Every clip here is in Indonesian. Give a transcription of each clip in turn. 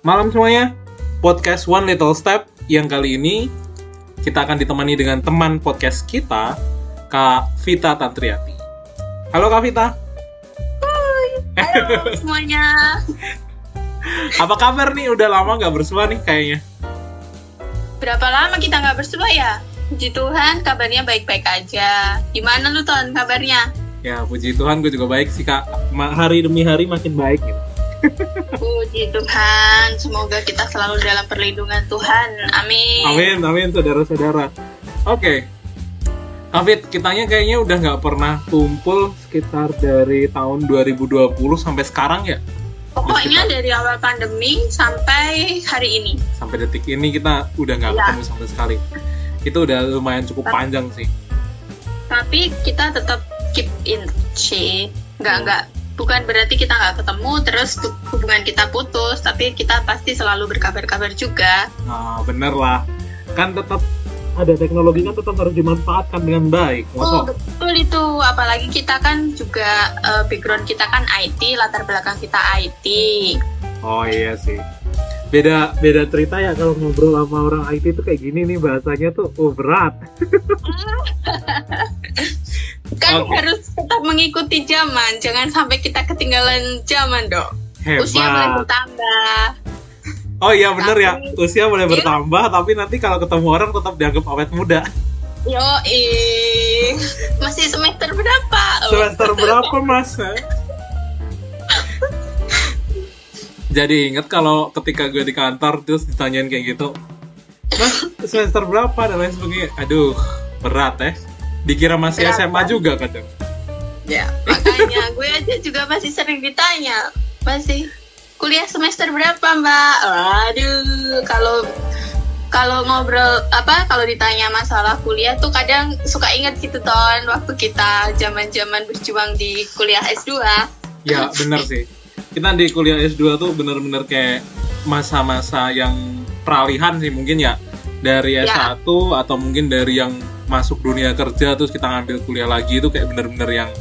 Malam semuanya, podcast One Little Step yang kali ini kita akan ditemani dengan teman podcast kita, Kak Vita Tantriati. Halo Kak Vita. Halo semuanya. Apa kabar nih? Udah lama gak bersua nih kayaknya. Berapa lama kita gak bersua ya? Puji Tuhan kabarnya baik-baik aja. Gimana lu Ton kabarnya? Ya puji Tuhan gue juga baik sih Kak. Hari demi hari makin baik gitu. Puji Tuhan, semoga kita selalu dalam perlindungan Tuhan. Amin. Amin saudara-saudara. Oke. Kavit, kitanya kayaknya udah gak pernah kumpul sekitar dari tahun 2020 sampai sekarang ya? Pokoknya dari awal pandemi sampai hari ini. Sampai detik ini kita udah gak ketemu sama sekali. Itu udah lumayan cukup panjang sih. Tapi kita tetap keep in sih. Bukan berarti kita nggak ketemu terus hubungan kita putus, tapi kita pasti selalu berkabar-kabar juga. Nah, bener lah. Kan tetap ada teknologi kan tetap harus dimanfaatkan dengan baik. Oh, betul itu. Apalagi kita kan juga background kita kan IT, latar belakang kita IT. Oh iya sih. Beda cerita ya kalau ngobrol sama orang IT itu kayak gini nih bahasanya tuh berat. Kan harus tetap mengikuti zaman, jangan sampai kita ketinggalan zaman dong. Hebat. Usia boleh bertambah. Oh iya bener ya, usia boleh bertambah, tapi nanti kalau ketemu orang tetap dianggap awet muda. Masih semester berapa? Semester berapa mas? Jadi inget kalau ketika gue di kantor terus ditanyain kayak gitu, mas semester berapa dan lain sebagainya. Aduh berat ya. Dikira masih berat, SMA kan? Juga kadang. Ya makanya gue aja juga masih sering ditanya, masih kuliah semester berapa mbak? Aduh kalau ngobrol kalau ditanya masalah kuliah tuh kadang suka inget gitu Ton, waktu kita zaman berjuang di kuliah S2. Ya bener sih. Kita di kuliah S2 tuh bener-bener kayak masa-masa yang peralihan sih mungkin ya. Dari S1 atau mungkin dari yang masuk dunia kerja terus kita ngambil kuliah lagi itu kayak bener-bener yang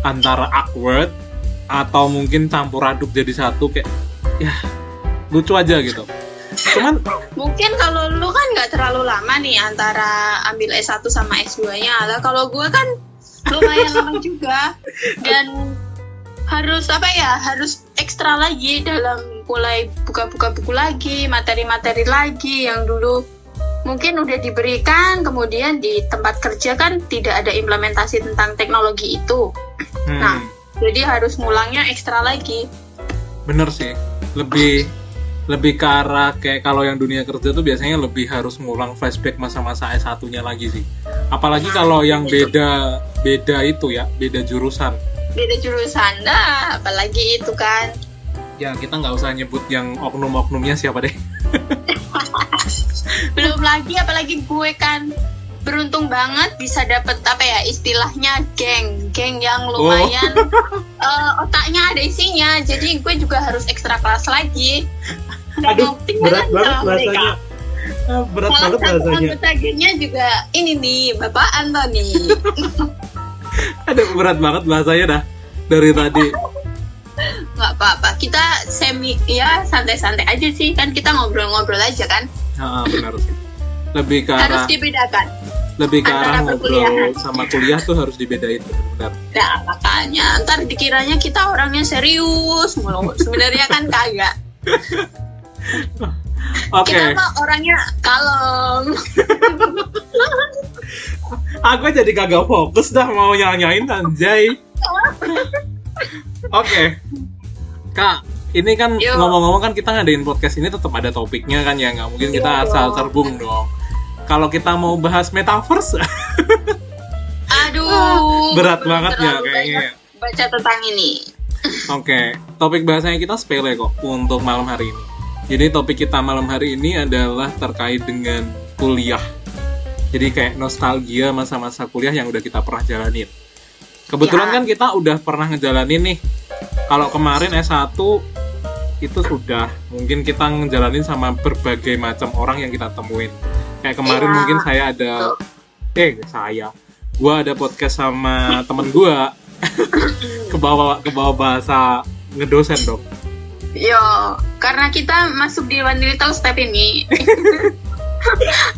antara awkward atau mungkin campur aduk jadi satu kayak ya lucu aja gitu. Cuman mungkin kalau lu kan nggak terlalu lama nih antara ambil S1 sama S2-nya. Lah kalau gue kan lumayan lama juga dan harus harus ekstra lagi dalam mulai buka-buka buku lagi, materi-materi lagi yang dulu mungkin udah diberikan, kemudian di tempat kerja kan tidak ada implementasi tentang teknologi itu. Nah, jadi harus ngulangnya ekstra lagi. Bener sih, lebih ke arah kayak kalau yang dunia kerja tuh biasanya lebih harus ngulang flashback masa-masa S1-nya lagi sih. Apalagi kalau yang beda itu ya, beda jurusan. Nah, apalagi itu kan. Ya, kita nggak usah nyebut yang oknum-oknumnya siapa deh. Belum lagi, apalagi gue kan beruntung banget bisa dapet istilahnya geng yang lumayan otaknya ada isinya, jadi gue juga harus ekstra kelas lagi. Aduh, berat banget bahasanya. Berat banget bahasanya. Anggota gengnya juga ini nih, Bapak Antoni. Aduh, berat banget bahasanya dah dari tadi. Nggak apa-apa, kita santai-santai aja sih, kan kita ngobrol-ngobrol aja kan. Benar sih. Lebih ke arah harus dibedakan. Lebih ke arah ngobrol sama kuliah tuh harus dibedain benar. Nah makanya ntar dikiranya kita orangnya serius mulu, sebenarnya kan kagak. Oke. Kita mah orangnya kalem. Aku jadi kagak fokus dah mau nyanyain anjay. Oke. Kak, ini kan ngomong-ngomong kan kita ngadain podcast ini tetap ada topiknya kan ya, nggak mungkin kita asal terbung dong. Kalau kita mau bahas metaverse, aduh, berat banget ya kayaknya. Baca tentang ini. Oke, topik bahasanya kita sepele kok untuk malam hari ini. Jadi topik kita malam hari ini adalah terkait dengan kuliah. Jadi kayak nostalgia masa-masa kuliah yang udah kita pernah jalanin. Kebetulan kan kita udah pernah ngejalanin nih. Kalau kemarin S1 itu sudah, mungkin kita ngejalanin sama berbagai macam orang yang kita temuin. Kayak kemarin mungkin gue ada podcast sama temen gue. ke bawah bahasa ngedosen dong. Yo, karena kita masuk di One Little Step ini.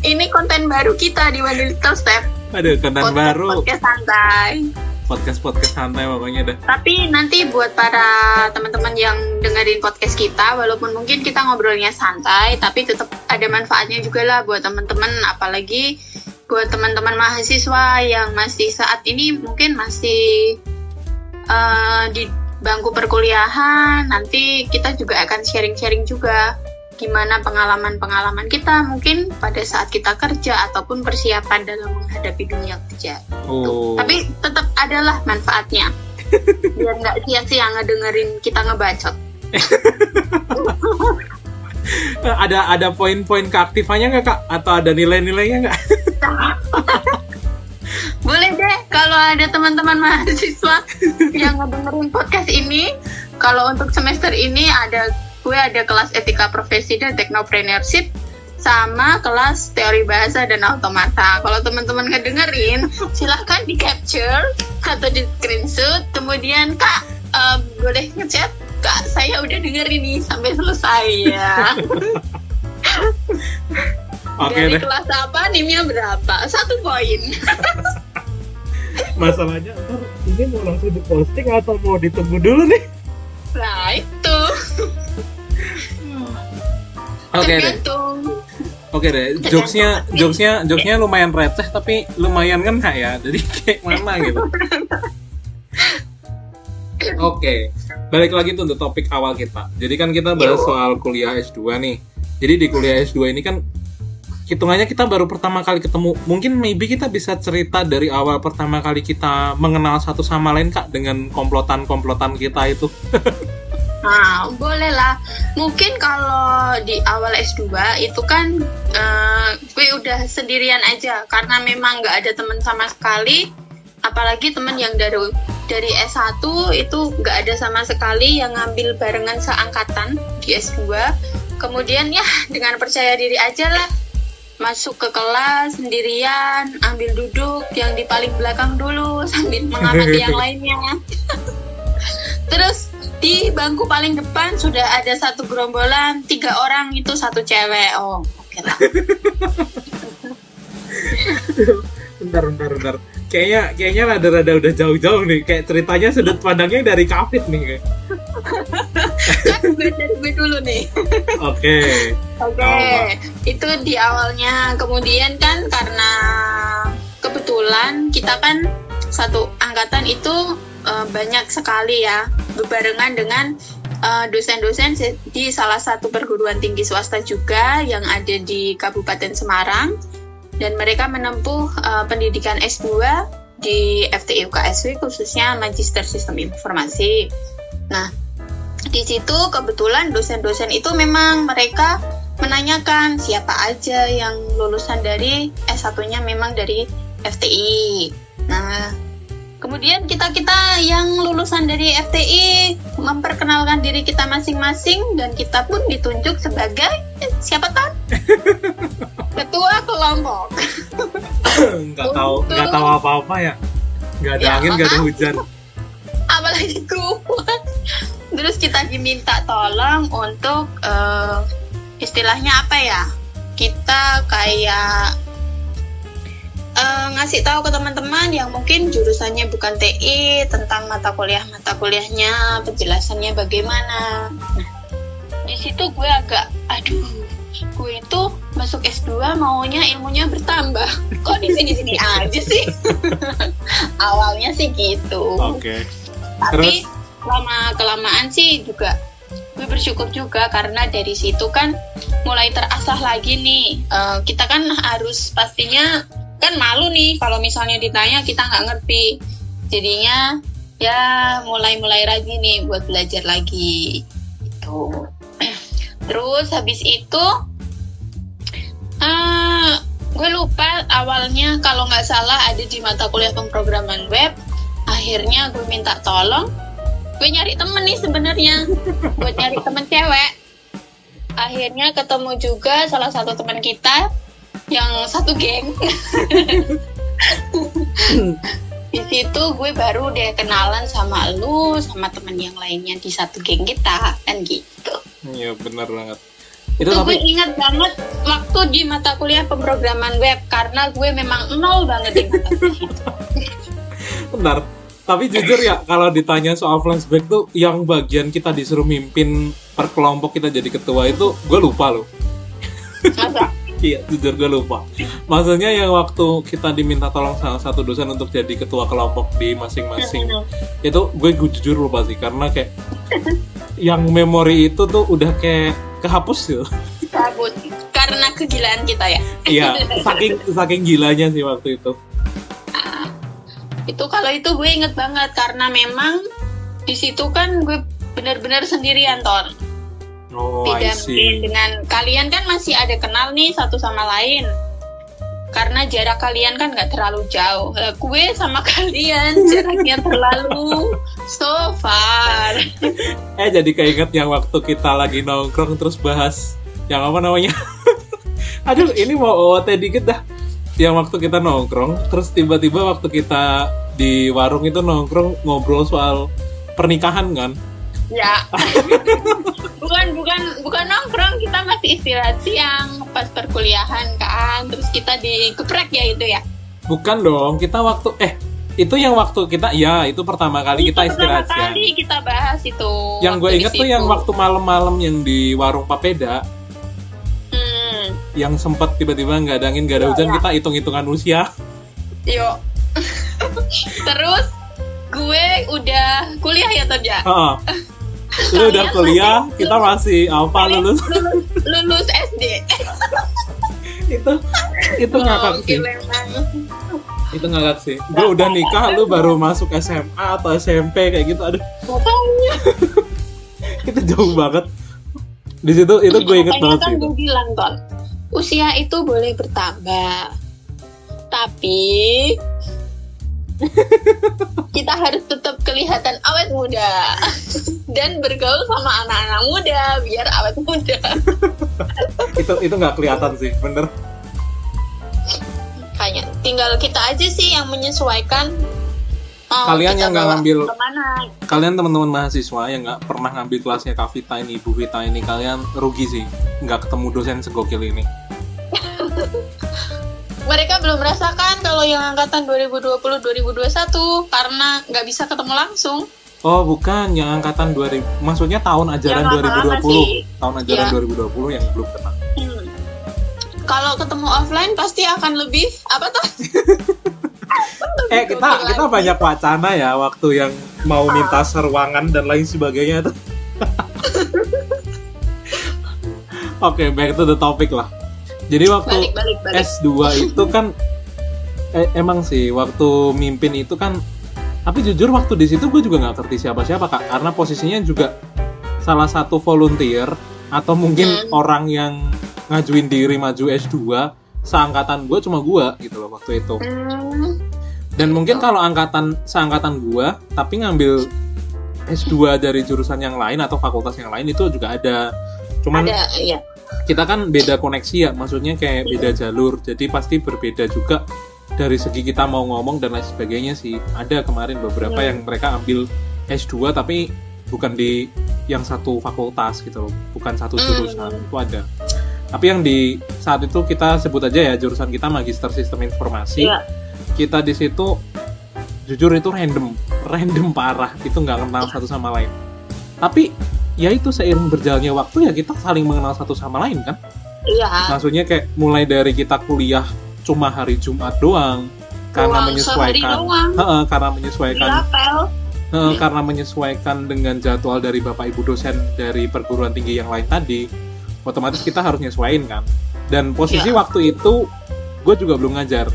Ini konten baru kita di One Little Step. Aduh, konten baru. Podcast santai. Podcast santai pokoknya dah. Tapi nanti buat para teman-teman yang dengerin podcast kita, walaupun mungkin kita ngobrolnya santai, tapi tetap ada manfaatnya juga lah buat teman-teman, apalagi buat teman-teman mahasiswa yang masih saat ini mungkin masih di bangku perkuliahan. Nanti kita juga akan sharing-sharing juga gimana pengalaman-pengalaman kita mungkin pada saat kita kerja ataupun persiapan dalam menghadapi dunia kerja. Tapi tetap adalah manfaatnya. Biar nggak sia-sia ngedengerin kita ngebacot. Ada poin-poin keaktifannya nggak, Kak? Atau ada nilai-nilainya nggak? Boleh deh, kalau ada teman-teman mahasiswa yang ngedengerin podcast ini, kalau untuk semester ini gue ada kelas etika profesi dan teknopreneurship sama kelas teori bahasa dan automata. Kalau teman-teman ngedengerin, silahkan di capture atau di screenshot, kemudian Kak boleh ngechat, Kak saya udah dengerin nih sampai selesai ya. Dari kelas apa, NIM-nya berapa? 1 poin. Masalahnya ntar ini mau langsung diposting atau mau ditunggu dulu nih? Nah itu. Oke deh. Jokesnya lumayan receh tapi lumayan kena ya. Jadi kayak mana gitu. Oke. Balik lagi tuh untuk topik awal kita. Jadi kan kita bahas soal kuliah S2 nih. Jadi di kuliah S2 ini kan hitungannya kita baru pertama kali ketemu. Mungkin maybe kita bisa cerita dari awal pertama kali kita mengenal satu sama lain, Kak, dengan komplotan-komplotan kita itu. Nah, boleh lah. Mungkin kalau di awal S2 itu kan gue udah sendirian aja karena memang nggak ada teman sama sekali. Apalagi teman yang dari S1 itu nggak ada sama sekali yang ngambil barengan seangkatan di S2. Kemudian ya dengan percaya diri aja lah. Masuk ke kelas sendirian, ambil duduk yang di paling belakang dulu sambil mengamati yang lainnya. Terus di bangku paling depan sudah ada satu gerombolan, 3 orang itu 1 cewek. Oh, oke lah. Bentar. Kayaknya rada-rada udah jauh-jauh nih. Kayak ceritanya sudut pandangnya dari Kafit nih kayak. Kan gue dulu nih. Oke. Itu di awalnya. Kemudian kan karena kebetulan kita kan satu angkatan itu banyak sekali ya, berbarengan dengan dosen-dosen di salah satu perguruan tinggi swasta juga yang ada di Kabupaten Semarang, dan mereka menempuh pendidikan S2 di FTI UKSW, khususnya Magister Sistem Informasi. Nah, di situ kebetulan dosen-dosen itu memang mereka menanyakan siapa aja yang lulusan dari S1-nya memang dari FTI. Nah, kemudian kita yang lulusan dari FTI memperkenalkan diri kita masing-masing, dan kita pun ditunjuk sebagai siapa Tan? Ketua kelompok. Nggak tahu apa-apa ya. Nggak ada angin, nggak ada hujan. Apalagi kuat. Terus kita diminta tolong untuk istilahnya apa ya? Kita kayak ngasih tahu ke teman-teman yang mungkin jurusannya bukan TI tentang mata kuliahnya, penjelasannya bagaimana. Nah, di situ gue agak gue itu masuk S2 maunya ilmunya bertambah. Kok di sini aja sih? Awalnya sih gitu. Oke. Tapi lama-kelamaan sih juga gue bersyukur juga karena dari situ kan mulai terasah lagi nih. Kita kan harus pastinya kan malu nih kalau misalnya ditanya kita nggak ngerti, jadinya ya mulai lagi nih buat belajar lagi gitu. Terus habis itu gue lupa awalnya, kalau nggak salah ada di mata kuliah pemrograman web. Akhirnya gue minta tolong, gue nyari temen nih sebenarnya buat nyari temen cewek. Akhirnya ketemu juga salah satu teman kita yang satu geng. Di situ gue baru deh kenalan sama lu, sama temen yang lainnya di satu geng kita, kan gitu. Iya benar banget. Itu gue ingat banget waktu di mata kuliah pemrograman web, karena gue memang nol banget di mata kuliah. Bentar, tapi jujur ya kalau ditanya soal flashback tuh yang bagian kita disuruh mimpin per kelompok kita jadi ketua itu gue lupa loh. Masa? Iya, jujur gue lupa. Maksudnya yang waktu kita diminta tolong salah satu dosen untuk jadi ketua kelompok di masing-masing, itu gue jujur lupa sih, karena kayak yang memori itu tuh udah kayak kehapus gitu. Kehapus karena kegilaan kita ya. Iya, saking gilanya sih waktu itu. Itu kalau itu gue inget banget karena memang di situ kan gue benar-benar sendirian, Ton. Oh, Tidak mungkin dengan kalian kan masih ada kenal nih satu sama lain. Karena jarak kalian kan nggak terlalu jauh. Gue sama kalian jaraknya terlalu so far. Jadi keinget yang waktu kita lagi nongkrong terus bahas yang apa namanya? Aduh, ini mau OOT dikit dah. Yang waktu kita nongkrong, terus tiba-tiba waktu kita di warung itu nongkrong ngobrol soal pernikahan kan? Ya. bukan nongkrong, kita masih istirahat siang pas perkuliahan kan, terus kita dikeprek ya itu ya. Bukan dong, kita waktu itu yang waktu kita ya itu pertama kali kita istirahat siang. Pertama kali kita bahas itu. Yang gue inget tuh yang waktu malam-malam yang di warung Papeda. Yang sempat tiba-tiba nggak ada angin, nggak ada hujan, kita hitung-hitungan usia. Yuk. Terus gue udah kuliah ya Tonja. Lu udah kuliah, kita masih lulus SD. itu ngakak sih. Itu ngakak sih. Gue udah nikah, lu baru masuk SMA atau SMP kayak gitu. Aduh. Itu jauh banget. Di situ itu gue inget banget sih. Gue bilang, Ton, usia itu boleh bertambah, tapi kita harus tetap kelihatan awet muda dan bergaul sama anak-anak muda biar awet muda. itu nggak kelihatan sih, bener. Kayaknya tinggal kita aja sih yang menyesuaikan. Kalian yang nggak ngambil, kemana? Kalian teman-teman mahasiswa yang nggak pernah ngambil kelasnya Kak Vita ini, Ibu Vita ini, kalian rugi sih, nggak ketemu dosen segokil ini. Mereka belum merasakan kalau yang angkatan 2020-2021 karena nggak bisa ketemu langsung. Oh bukan, yang angkatan 2000, maksudnya tahun ajaran 2020, tahun ajaran 2020 yang belum kena. Kalau ketemu offline pasti akan lebih apa tuh? kita banyak wacana ya waktu yang mau minta seruangan dan lain sebagainya tuh. Oke, back to the topic lah. Jadi waktu balik. S2 itu kan emang sih waktu mimpin itu kan, tapi jujur waktu di situ gue juga nggak ngerti siapa-siapa Kak, karena posisinya juga salah satu volunteer atau mungkin orang yang ngajuin diri maju S2 seangkatan gue cuma gue gitu loh waktu itu. Dan mungkin kalau seangkatan gue tapi ngambil S2 dari jurusan yang lain atau fakultas yang lain itu juga ada. Cuman iya. Kita kan beda koneksi ya, maksudnya kayak beda jalur, jadi pasti berbeda juga dari segi kita mau ngomong dan lain sebagainya sih. Ada kemarin beberapa yang mereka ambil S2 tapi bukan di yang satu fakultas gitu loh, bukan satu jurusan, itu ada. Tapi yang di saat itu kita sebut aja ya, jurusan kita Magister Sistem Informasi. Kita di situ jujur itu random parah, itu nggak kenal satu sama lain. Tapi ya itu seiring berjalannya waktu ya kita saling mengenal satu sama lain kan. Iya. Maksudnya kayak mulai dari kita kuliah cuma hari Jumat doang karena menyesuaikan dengan jadwal dari Bapak Ibu dosen dari perguruan tinggi yang lain tadi, otomatis kita harus nyesuaiin kan. Dan posisi waktu itu gue juga belum ngajar,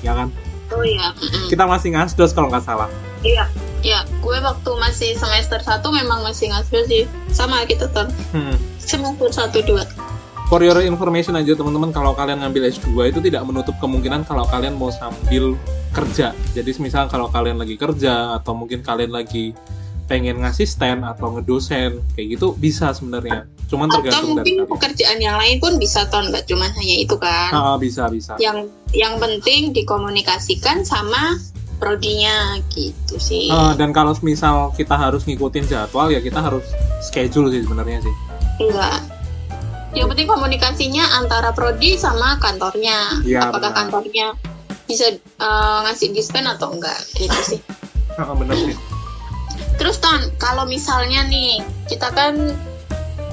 ya kan? Oh iya. Kita masih ngasdos kalau nggak salah. Iya. Ya, gue waktu masih semester 1 memang masih ngasih sih. Sama kita tuh. Semester 1-2. For your information aja teman-teman, kalau kalian ngambil S2 itu tidak menutup kemungkinan kalau kalian mau sambil kerja. Jadi misal kalau kalian lagi kerja atau mungkin kalian lagi pengen ngasisten atau ngedosen kayak gitu bisa sebenarnya. Cuman tergantung dari kalian. Atau mungkin pekerjaan yang lain pun bisa Ton, nggak cuma hanya itu kan. Bisa. Yang penting dikomunikasikan sama prodinya gitu sih. Dan kalau misal kita harus ngikutin jadwal ya kita harus schedule sih sebenarnya sih. Enggak. Yang penting komunikasinya antara prodi sama kantornya. Ya, apakah benar. kantornya bisa ngasih dispen atau enggak gitu sih. Bener sih. Terus Ton, kalau misalnya nih kita kan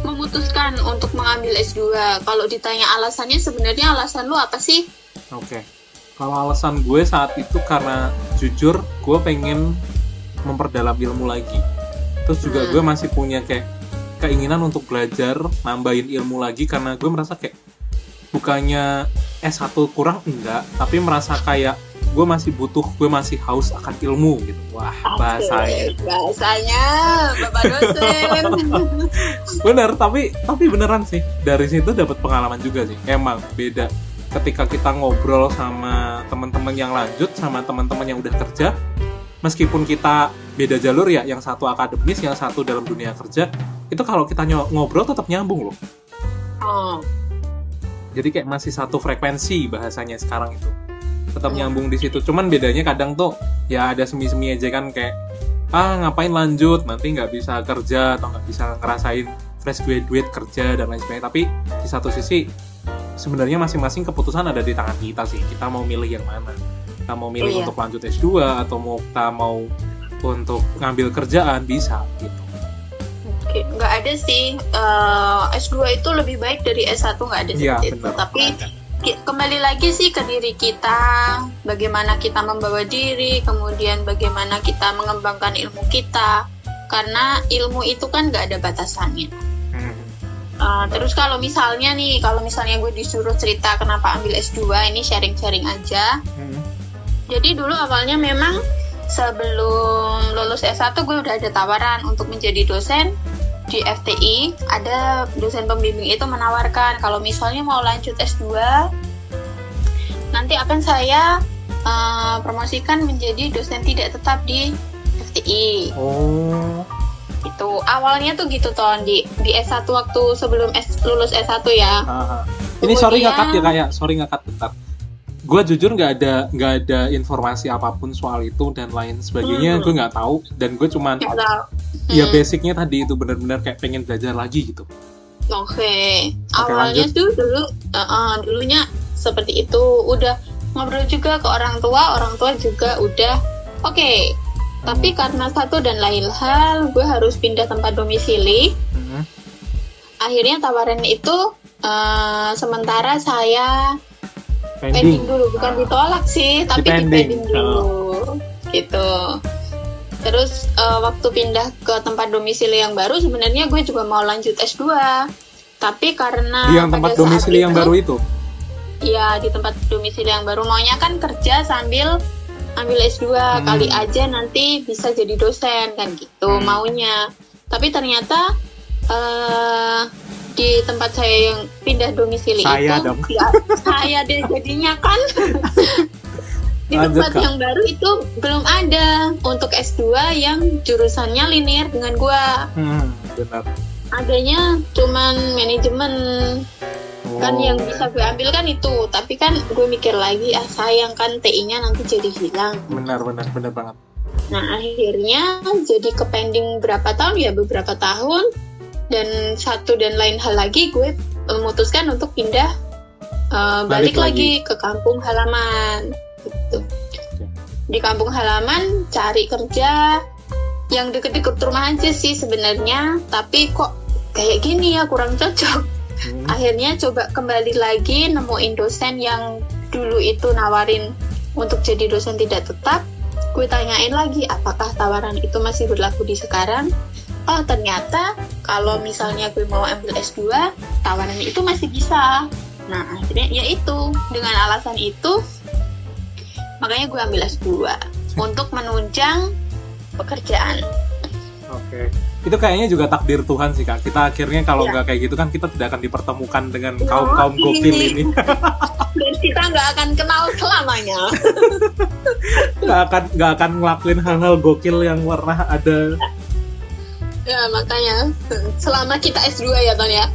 memutuskan untuk mengambil S2, kalau ditanya alasannya sebenarnya alasan lu apa sih? Oke. Kalau alasan gue saat itu karena jujur gue pengen memperdalam ilmu lagi. Terus juga gue masih punya kayak keinginan untuk belajar, nambahin ilmu lagi karena gue merasa kayak bukannya S1 kurang enggak, tapi merasa kayak gue masih butuh, gue masih haus akan ilmu gitu. Wah, bahasanya Bapak dosen. bener, tapi beneran sih dari situ dapat pengalaman juga sih. Emang beda ketika kita ngobrol sama teman-teman yang lanjut sama teman-teman yang udah kerja, meskipun kita beda jalur ya, yang satu akademis, yang satu dalam dunia kerja, itu kalau kita ngobrol tetap nyambung loh. Jadi kayak masih satu frekuensi bahasanya sekarang itu. Tetap nyambung di situ. Cuman bedanya kadang tuh ya ada semi-semi aja kan, kayak ngapain lanjut, nanti nggak bisa kerja atau nggak bisa ngerasain fresh graduate kerja dan lain sebagainya. Tapi di satu sisi sebenarnya masing-masing keputusan ada di tangan kita sih. Kita mau milih yang mana. Kita mau milih untuk lanjut S2 atau kita mau untuk ngambil kerjaan, bisa gitu. Oke, nggak ada sih S2 itu lebih baik dari S1, nggak ada seperti itu. Tapi kembali lagi sih ke diri kita, bagaimana kita membawa diri, kemudian bagaimana kita mengembangkan ilmu kita, karena ilmu itu kan nggak ada batasannya. Terus kalau misalnya gue disuruh cerita kenapa ambil S2, ini sharing-sharing aja. Jadi dulu awalnya memang sebelum lulus S1 gue udah ada tawaran untuk menjadi dosen di FTI. Ada dosen pembimbing itu menawarkan kalau misalnya mau lanjut S2 nanti akan saya promosikan menjadi dosen tidak tetap di FTI. Itu awalnya tuh gitu Ton, di S1 waktu sebelum lulus S1 ya. Ini sorry ngekat bentar. Gue jujur nggak ada informasi apapun soal itu dan lain sebagainya. Gue nggak tahu, dan gue cuman ya basicnya tadi itu benar-benar kayak pengen belajar lagi gitu. Oke, awalnya lanjut. tuh dulunya seperti itu. Udah ngobrol juga ke orang tua juga udah oke. Tapi karena satu dan lain hal, gue harus pindah tempat domisili. Akhirnya tawaran itu sementara saya pending dulu, bukan ditolak sih, tapi dipending dulu, gitu. Terus waktu pindah ke tempat domisili yang baru, sebenarnya gue juga mau lanjut S2, tapi karena di yang tempat domisili yang baru itu? Iya, di tempat domisili yang baru, maunya kan kerja sambil ambil S2, kali aja nanti bisa jadi dosen kan gitu maunya. Tapi ternyata di tempat saya yang pindah domisili saya deh jadinya kan di tempat yang baru itu belum ada untuk S2 yang jurusannya linear dengan gua. Benar. Adanya cuman manajemen. Kan yang bisa gue ambil kan itu, tapi kan gue mikir lagi sayang kan TI-nya nanti jadi hilang. Benar banget. Nah akhirnya jadi kepending beberapa tahun, dan satu dan lain hal lagi gue memutuskan untuk pindah balik lagi ke kampung halaman gitu. Di kampung halaman cari kerja yang deket-deket rumah aja sih sebenarnya, tapi kok kayak gini ya kurang cocok. Akhirnya coba kembali lagi nemuin dosen yang dulu itu nawarin untuk jadi dosen tidak tetap. Gue tanyain lagi apakah tawaran itu masih berlaku di sekarang. Oh ternyata kalau misalnya gue mau ambil S2, tawaran itu masih bisa. Nah akhirnya ya itu, dengan alasan itu makanya gue ambil S2 untuk menunjang pekerjaan. Oke. Itu kayaknya juga takdir Tuhan sih Kak. Kita akhirnya kalau nggak kayak gitu kan kita tidak akan dipertemukan dengan kaum gokil ini. Dan kita nggak akan kenal selamanya. Nggak akan ngelakuin hal-hal gokil yang pernah ada. Ya makanya selama kita S2 ya Ton ya.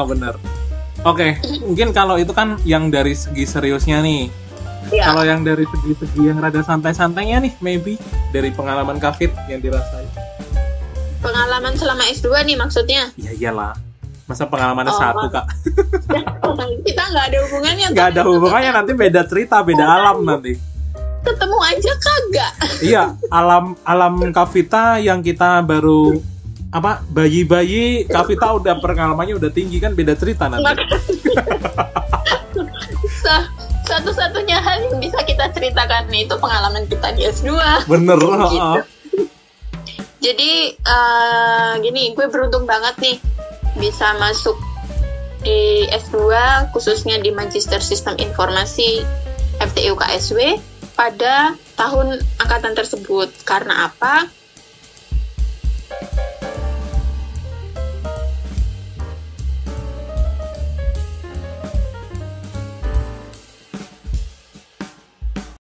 Benar. Oke, mungkin kalau itu kan yang dari segi seriusnya nih. Ya. Kalau yang dari segi-segi yang rada santai-santainya nih, maybe dari pengalaman Kafit yang dirasain. Pengalaman selama S2 nih maksudnya? Ya iyalah. Masa pengalamannya satu, Kak? Kita nggak ada hubungannya. Nggak ada hubungannya, nanti beda cerita, beda alam nanti. Ketemu aja kagak. Iya, alam Kavita yang kita baru bayi-bayi, Kavita udah pengalamannya udah tinggi kan, beda cerita nanti. Satu-satunya hal yang bisa kita ceritakan itu pengalaman kita di S2. Bener. Gitu. Jadi gini, gue beruntung banget nih bisa masuk di S2 khususnya di Magister Sistem Informasi FTIU KSW pada tahun angkatan tersebut. Karena apa?